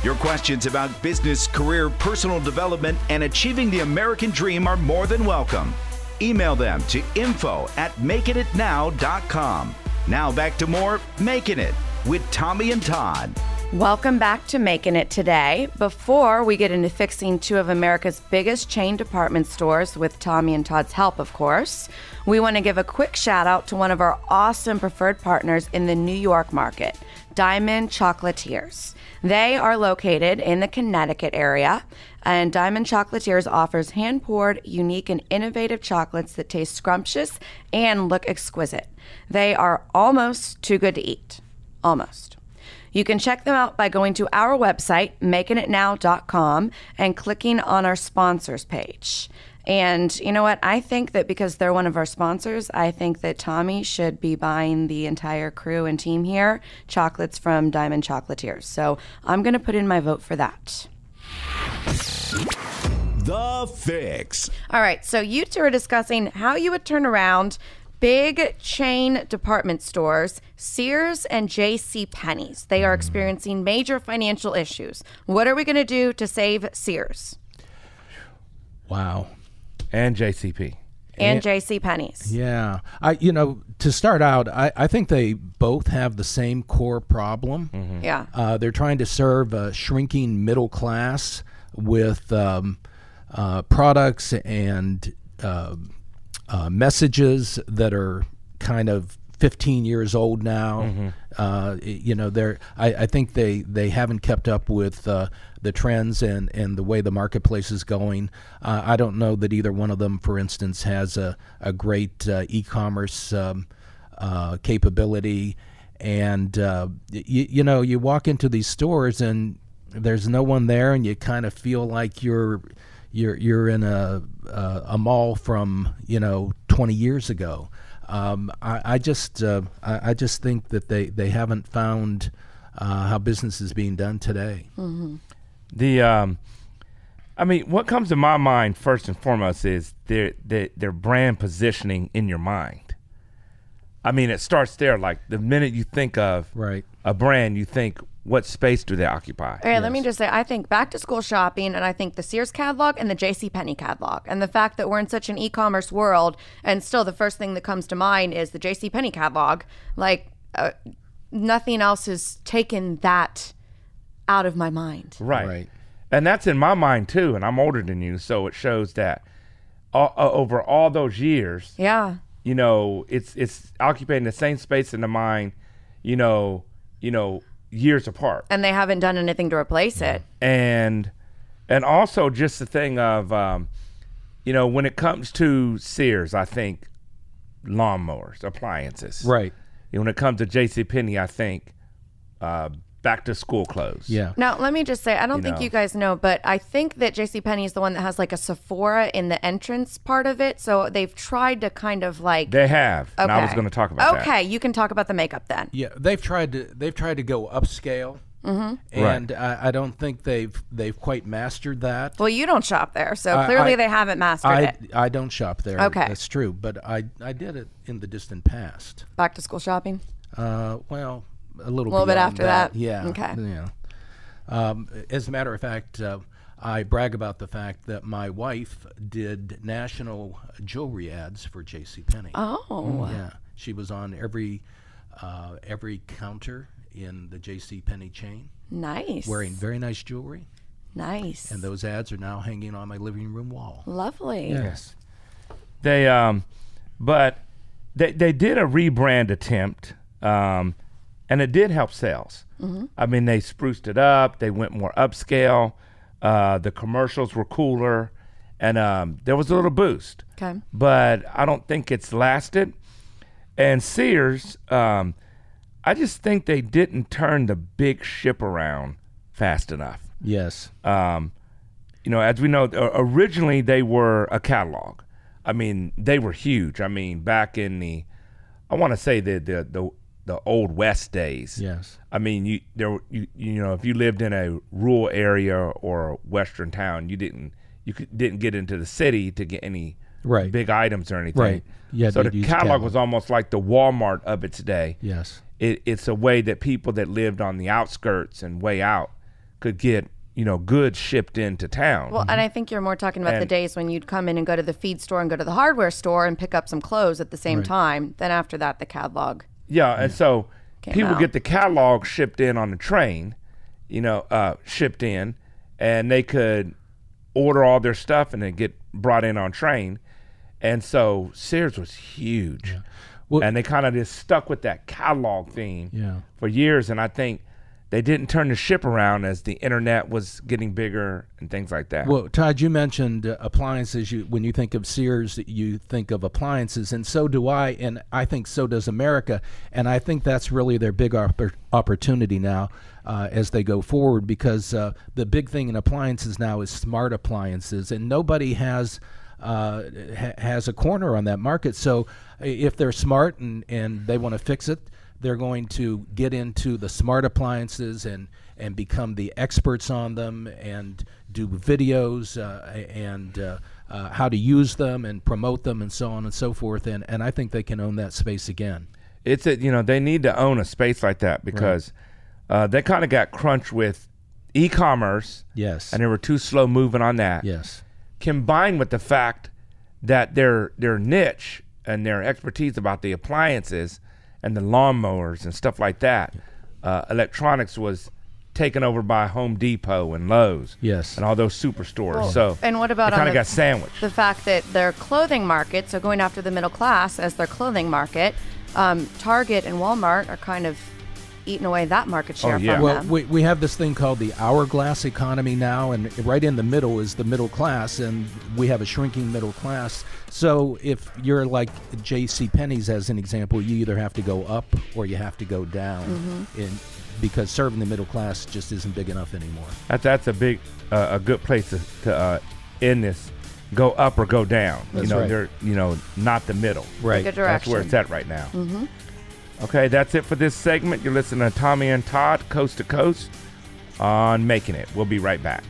Your questions about business, career, personal development, and achieving the American dream are more than welcome. Email them to info@makinitnow.com. Now back to more Makin' It with Tommy and Todd. Welcome back to Makin' It today. Before we get into fixing two of America's biggest chain department stores, with Tommy and Todd's help, of course, we want to give a quick shout out to one of our awesome preferred partners in the New York market, Diamond Chocolatiers. They are located in the Connecticut area, and Diamond Chocolatiers offers hand-poured, unique, and innovative chocolates that taste scrumptious and look exquisite. They are almost too good to eat. Almost. You can check them out by going to our website, makinitnow.com, and clicking on our sponsors page. And you know what? I think that because they're one of our sponsors, I think that Tommy should be buying the entire crew and team here chocolates from Diamond Chocolatiers. So I'm going to put in my vote for that. The Fix. All right. So you two are discussing how you would turn around big chain department stores, Sears and J.C. Penney's. They are experiencing major financial issues. What are we going to do to save Sears? Wow. And JCP. And J.C. Penney's. Yeah. To start out, I think they both have the same core problem. Mm-hmm. Yeah. They're trying to serve a shrinking middle class with products and messages that are kind of 15 years old now. Mm-hmm. I think they haven't kept up with the trends and the way the marketplace is going. I don't know that either one of them, for instance, has a great e-commerce capability. And you walk into these stores and there's no one there, and you kind of feel like you're in a mall from 20 years ago. I just think that they haven't found how business is being done today. Mm-hmm. What comes to my mind first and foremost is their brand positioning in your mind. It starts there. Like the minute you think of a brand, you think, what space do they occupy? All right, let me just say, I think back to school shopping, and I think the Sears catalog and the JCPenney catalog, and the fact that we're in such an e-commerce world, and still the first thing that comes to mind is the JCPenney catalog. Like, nothing else has taken that out of my mind. Right. And that's in my mind too, and I'm older than you, so it shows that over all those years, yeah, it's occupying the same space in the mind, years apart, and they haven't done anything to replace it. And also just the thing of when it comes to Sears, I think lawnmowers, appliances. Right. When it comes to JCPenney, I think back to school clothes. Yeah. Now, let me just say, I don't think you guys know, but I think that JCPenney is the one that has like a Sephora in the entrance part of it. So they've tried to kind of like. They have. Okay. And I was going to talk about that. Okay, you can talk about the makeup then. Yeah, they've tried to go upscale. Mm-hmm. And I don't think they've quite mastered that. Well, you don't shop there, so clearly they haven't mastered it. I don't shop there. Okay. That's true, but I did it in the distant past. Back to school shopping? Well, a little bit after that. Yeah. Okay. Yeah. As a matter of fact, I brag about the fact that my wife did national jewelry ads for JCPenney. Oh. Yeah. She was on every counter in the JCPenney chain. Nice. Wearing very nice jewelry. Nice. And those ads are now hanging on my living room wall. Lovely. Yes. They but they did a rebrand attempt, and it did help sales. Mm-hmm. They spruced it up. They went more upscale. The commercials were cooler, and there was a little boost. Okay. But I don't think it's lasted. And Sears, I just think they didn't turn the big ship around fast enough. Yes. As we know, originally they were a catalog. They were huge. Back in I want to say the old West days. Yes. If you lived in a rural area or a western town, you didn't get into the city to get any big items or anything. Right. Yeah. So the catalog was almost like the Walmart of its day. Yes. It's a way that people that lived on the outskirts and way out could get, goods shipped into town. Well, and I think you're more talking about the days when you'd come in and go to the feed store and go to the hardware store and pick up some clothes at the same time. Then after that, the catalog. Yeah, and so people out. get the catalog shipped in on the train, shipped in, and they could order all their stuff and then get brought in on train. And so Sears was huge. Yeah. Well, and they kind of just stuck with that catalog theme for years. And I think they didn't turn the ship around as the internet was getting bigger and things like that. Well, Todd, you mentioned appliances. When you think of Sears, you think of appliances, and so do I, and I think so does America. And I think that's really their big opportunity now as they go forward, because the big thing in appliances now is smart appliances, and nobody has a corner on that market. So if they're smart and they want to fix it, they're going to get into the smart appliances and become the experts on them and do videos and how to use them and promote them and so on and so forth. And I think they can own that space again. It's they need to own a space like that, because they kind of got crunched with e-commerce. Yes. And they were too slow moving on that. Yes. Combined with the fact that their niche and their expertise about the appliances and the lawnmowers and stuff like that, electronics was taken over by Home Depot and Lowe's. Yes. And all those superstores. Well, so and what about kind of got sandwiched? The fact that their clothing market, so going after the middle class as their clothing market, Target and Walmart are kind of eating away that market share from them. Well, we have this thing called the hourglass economy now, and right in the middle is the middle class, and we have a shrinking middle class. So if you're like J.C. Penney's as an example, you either have to go up or you have to go down, because serving the middle class just isn't big enough anymore. That's a good place to end this. Go up or go down. That's right. They're not the middle. Right. That's where it's at right now. Okay, that's it for this segment. You're listening to Tommy and Todd, Coast to Coast, on Making It. We'll be right back.